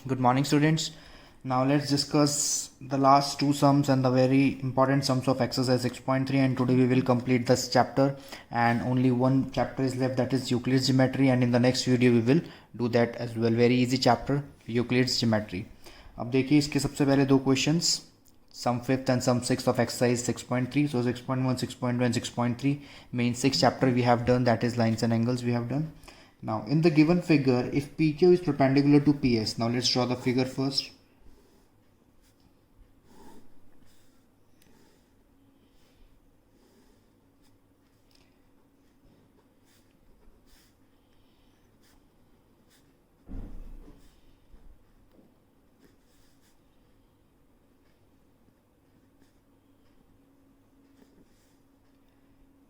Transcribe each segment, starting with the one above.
Good morning, students. Now let's discuss the last two sums and the very important sums of exercise 6.3, and today we will complete this chapter and only one chapter is left, that is Euclid's geometry, and in the next video we will do that as well. Very easy chapter, Euclid's geometry. अब देखिए इसके सबसे पहले दो questions, sum 5th and sum 6th of exercise 6.3. So 6.1, 6.2 and 6.3 main 6 chapter we have done, that is lines and angles we have done. Now in the given figure, if PQ is perpendicular to PS, now let's draw the figure first.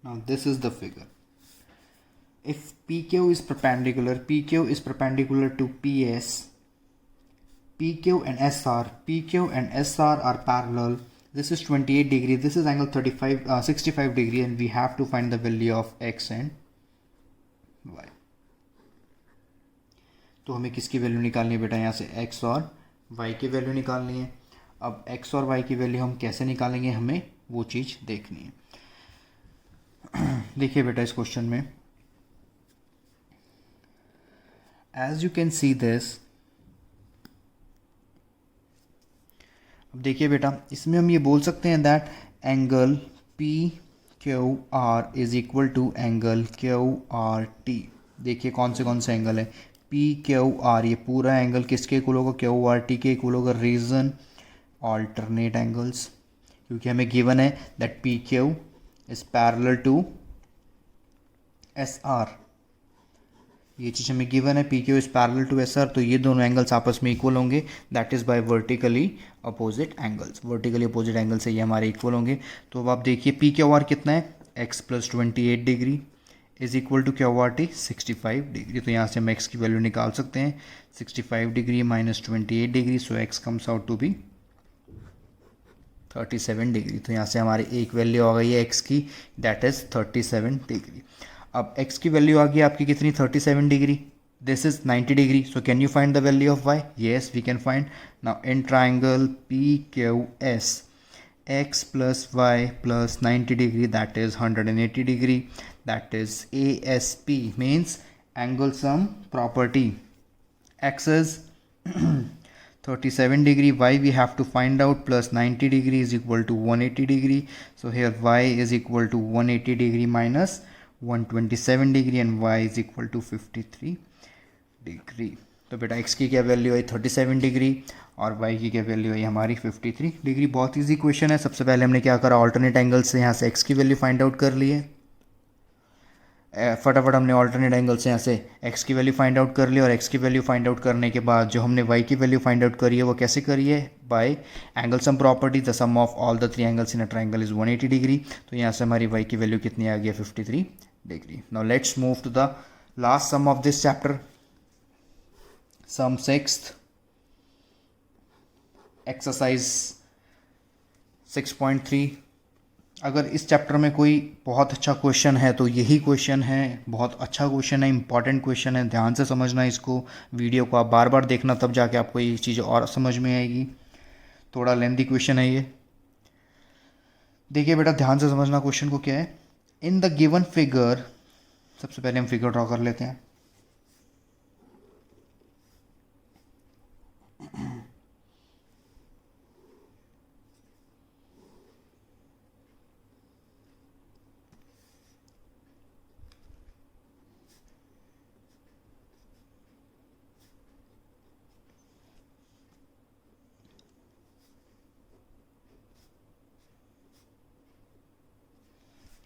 Now this is the figure. If PQ is perpendicular to PS, PQ and SR are parallel. This is 28 degree, this is angle 65 degree, and we have to find the value of X and Y. तो हमें किसकी value निकालनी है बेटा, यहाँ से X और Y की वैल्यू निकालनी है. अब X और Y की वैल्यू हम कैसे निकालेंगे, हमें वो चीज़ देखनी है. देखिए बेटा इस क्वेश्चन में, as you can see this, अब देखिए बेटा इसमें हम ये बोल सकते हैं that angle PQR is equal to angle QRT. देखिए कौन से एंगल है, PQR, ये पूरा एंगल किसके इक्वल होगा, QRT के इक्वल होगा. रीजन ऑल्टरनेट एंगल्स, क्योंकि हमें गिवन है that PQ is parallel to SR. ये चीज़ हमें गिवन है, PQ is parallel to SR, तो ये दोनों एंगल्स आपस में इक्वल होंगे, that is by vertically opposite angles. Vertically opposite angle से ये हमारे इक्वल होंगे. तो अब आप देखिए PQR कितना है, X plus 28 degree is equal to QRT 65 degree. तो यहाँ से हम X की वैल्यू निकाल सकते हैं, 65 degree minus 28 degree, so X comes out to be 37 degree. तो यहाँ से हमारी एक वैल्यू आ गई है X की, दैट इज़ 37 डिग्री. अब X की वैल्यू आ गई आपकी कितनी, 37 degree. This is 90 degree. So can you find the value of Y? Yes we can find. Now in triangle PQS, X plus Y plus 90 degree, that is 180 degree. That is ASP, means angle sum property. X is 37 degree, Y we have to find out, plus 90 degree is equal to 180 degree. So here Y is equal to 180 degree minus 127 degree and Y is equal to 53 degree. तो बेटा X की क्या value आई 37 degree और Y की क्या value आई हमारी 53 degree. बहुत इजी क्वेश्चन है. सबसे पहले हमने क्या करा, ऑल्टरनेट एंगल से यहाँ से X की वैल्यू फाइंड आउट कर ली है. फटाफट हमने ऑल्टरनेट एंगल से यहाँ से X की वैल्यू फाइंड आउट कर ली, और X की वैल्यू फाइंड आउट करने के बाद जो हमने Y की वैल्यू फाइंड आउट करी है वो कैसे करी है, by angle sum property. The sum of all the three angles in a triangle is 180 degree. तो यहाँ से हमारी Y की वैल्यू कितनी आ गई है, 53 degree. Now let's move to the last sum of this chapter, sum 6th, exercise 6.3. अगर इस चैप्टर में कोई बहुत अच्छा क्वेश्चन है तो यही क्वेश्चन है. बहुत अच्छा क्वेश्चन है, इंपॉर्टेंट क्वेश्चन है, ध्यान से समझना इसको. वीडियो को आप बार बार देखना, तब जाके आपको ये चीज़ और समझ में आएगी. थोड़ा लेंथी क्वेश्चन है ये. देखिए बेटा ध्यान से समझना क्वेश्चन को क्या है. इन द गिवन फिगर, सबसे पहले हम फिगर ड्रॉ कर लेते हैं.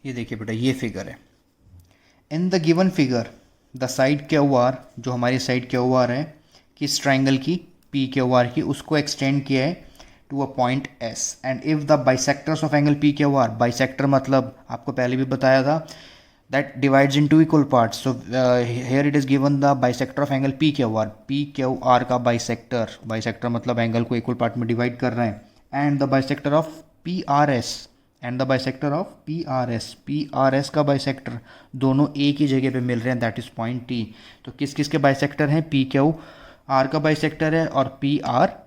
ये देखिए बेटा ये फिगर है. In the given figure the side QR, जो हमारी साइड QR है किस ट्राइंगल की, PQR की, उसको एक्सटेंड किया है to a point S. And if the bisectors of angle PQR, bisector मतलब आपको पहले भी बताया था that divides in two equal parts. So here it is given the bisector of angle PQR का बाइसेक्टर मतलब एंगल को इक्वल पार्ट में डिवाइड कर रहे हैं. And the bisector of PRS का बाइसेक्टर दोनों एक ही जगह पे मिल रहे हैं, दैट इज पॉइंट T. तो किस किस के बाइसेक्टर हैं, PQ आर का बाइसेक्टर है और पी आर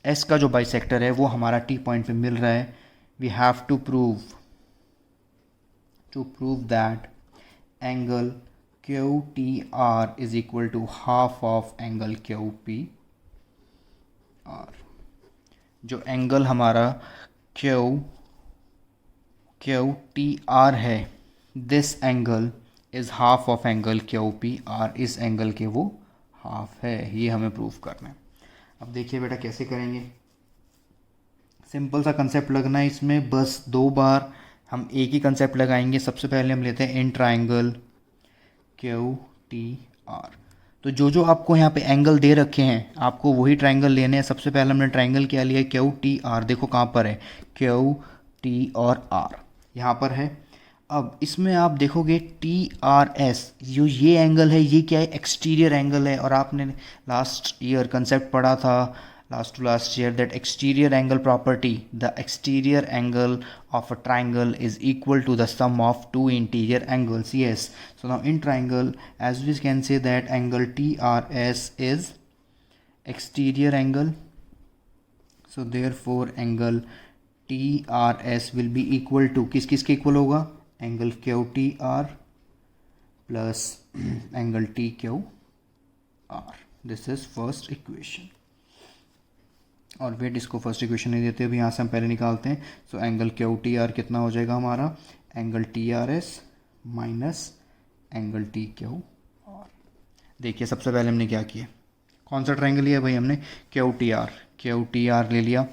एस का जो बाइसेक्टर है वो हमारा टी पॉइंट पे मिल रहा है. We have to prove that angle Q T R is equal to half of angle Q P R. जो एंगल हमारा क्यू टी आर है, this angle is half of angle Q P R. इस angle के वो half है, ये हमें prove करना है. अब देखिए बेटा कैसे करेंगे. सिंपल सा कंसेप्ट लगना है इसमें, बस 2 बार हम एक ही कंसेप्ट लगाएंगे. सबसे पहले हम लेते हैं in triangle Q T are. तो जो आपको यहाँ पे एंगल दे रखे हैं आपको वही ट्राइंगल लेने हैं. सबसे पहले हमने ट्राइंगल क्या लिया है, क्यू टी आर. देखो कहाँ पर है, क्यू टी और आर यहाँ पर है. अब इसमें आप देखोगे टी आर एस, जो ये एंगल है ये क्या है, एक्सटीरियर एंगल है. और आपने लास्ट ईयर कंसेप्ट पढ़ा था, last to last year, that exterior angle property, the exterior angle of a triangle is equal to the sum of two interior angles. Yes, so now in triangle, as we can say that angle TRS is exterior angle, so therefore angle TRS will be equal to किस किस के equal होगा, angle QTR plus angle TQR. This is first equation. और wait, इसको first equation नहीं देते, अभी यहाँ से हम पहले निकालते हैं. सो एंगल QTR कितना हो जाएगा हमारा, angle TRS minus angle TQR. देखिए सबसे पहले हमने क्या किया, कौन सा ट्रायंगल लिया भाई, हमने QTR ले लिया.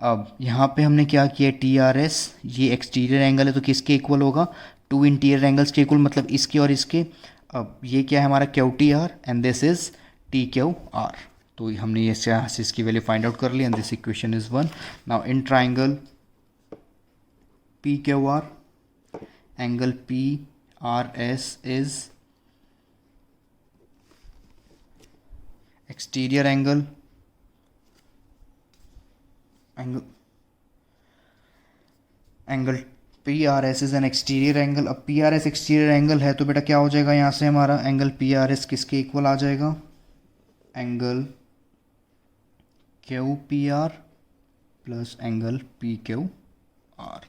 अब यहाँ पे हमने क्या किया, TRS ये एक्सटीरियर एंगल है तो किसके इक्वल होगा, 2 इंटीरियर एंगल्स के इक्वल, मतलब इसके और इसके. अब ये क्या है हमारा QTR and this is TQR. तो हमने ये यहाँ से इसकी वैल्यू फाइंड आउट कर ली and this equation is 1. Now in triangle PQR, angle PRS is exterior angle PRS is an exterior angle. अब PRS एक्सटीरियर एंगल है तो बेटा क्या हो जाएगा, यहाँ से हमारा एंगल PRS किसके इक्वल आ जाएगा, angle QPR plus angle PQR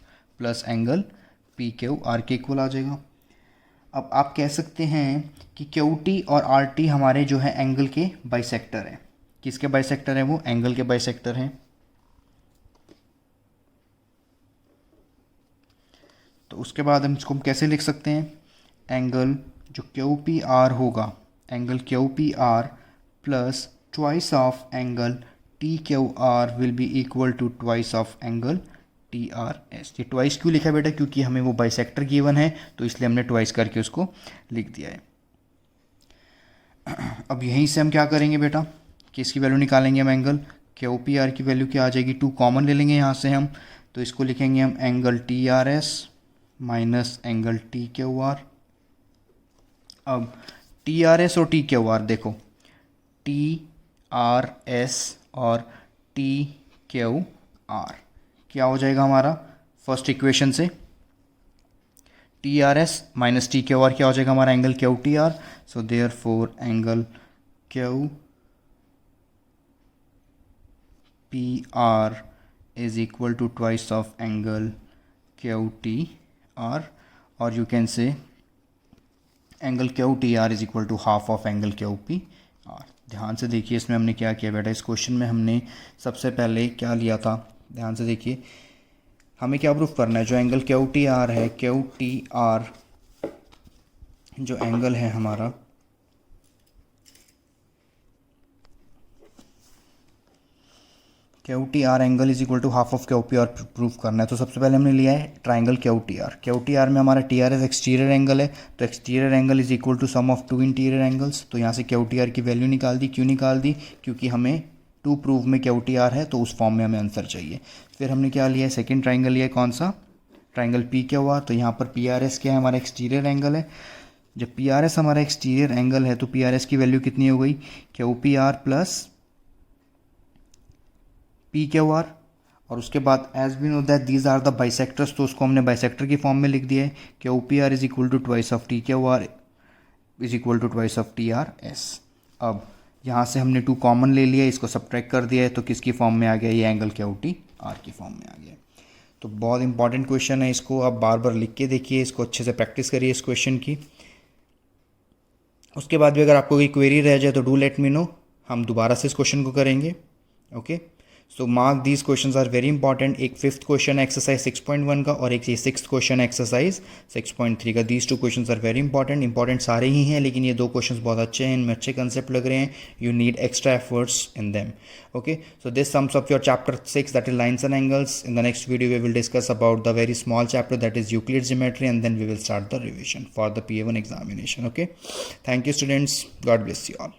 plus angle PQR के इक्वल आ जाएगा. अब आप कह सकते हैं कि QT और RT हमारे जो है एंगल के बाइसेक्टर हैं. किसके बाइसेक्टर हैं, वो एंगल के बाइसेक्टर हैं. तो उसके बाद हम इसको कैसे लिख सकते हैं, एंगल जो QPR होगा, angle QPR plus twice of angle TQR will be equal to twice of angle TRS. ये ट्वाइस क्यों लिखा है बेटा, क्योंकि हमें वो बाइसेक्टर गिवन है तो इसलिए हमने ट्वाइस करके उसको लिख दिया है. अब यहीं से हम क्या करेंगे बेटा, कि इसकी वैल्यू निकालेंगे हम, एंगल QPR की वैल्यू क्या आ जाएगी, 2 कॉमन ले लेंगे यहाँ से हम, तो इसको लिखेंगे हम angle TRS minus angle TQR. अब TRS और TQR देखो, TRS और TQR क्या हो जाएगा हमारा, फर्स्ट इक्वेशन से TRS माइनस TQR क्या हो जाएगा हमारा, angle QTR. So therefore angle QPR is equal to twice of angle QTR, और you can say angle QTR is equal to half of angle QPR. ध्यान से देखिए इसमें हमने क्या किया बेटा, इस क्वेश्चन में हमने सबसे पहले क्या लिया था, ध्यान से देखिए, हमें क्या प्रूफ करना है, जो एंगल QTR है, QTR जो एंगल है हमारा, QTR angle is equal to half of QPR proof करना है. तो सबसे पहले हमने लिया है ट्राइंगल QTR में हमारा TRS एक्सटीरियर एंगल है, तो exterior angle is equal to sum of 2 interior angles. तो यहाँ से QTR की वैल्यू निकाल दी. क्यों निकाल दी, क्योंकि हमें 2 प्रूफ में QTR है तो उस फॉर्म में हमें आंसर चाहिए. फिर हमने क्या लिया है, सेकेंड ट्राइंगल लिया है, कौन सा, ट्राइंगल PQR. तो यहाँ पर PRS क्या है, हमारा एक्सटीरियर एंगल है. जब PRS हमारा एक्सटीरियर एंगल है तो PRS की वैल्यू कितनी हो गई, QPR प्लस PQR. और उसके बाद as we know that these are the bisectors, तो उसको हमने बाइसेक्टर की फॉर्म में लिख दिया है, QPR is equal to twice of TQR is equal to twice of TRS. अब यहाँ से हमने 2 कॉमन ले लिया, इसको सब्ट्रैक्ट कर दिया है तो किसकी फॉर्म में आ गया, ये एंगल क्या OT R की फॉर्म में आ गया। तो बहुत इंपॉर्टेंट क्वेश्चन है, इसको आप बार बार लिख के देखिए, इसको अच्छे से प्रैक्टिस करिए इस क्वेश्चन की। उसके बाद भी अगर आपको कोई क्वेरी रह जाए तो डू लेट मी नो, हम दोबारा से इस क्वेश्चन को करेंगे। Okay, so mark these questions are very important. एक 5th क्वेश्चन एक्सरसाइज 6.1 का और एक ये 6th क्वेश्चन एक्सरसाइज 6.3 का। These 2 questions are very important सारे ही हैं, लेकिन ये 2 क्वेश्चंस बहुत अच्छे हैं, इनमें अच्छे कंसेप्ट लग रहे हैं। You need extra efforts in them. Okay, so this sums up your chapter 6, that is lines and angles. In the next video we will discuss about the very small chapter that is Euclid geometry, and then we will start the revision for the PA1 examination. Okay, thank you students, God bless you all.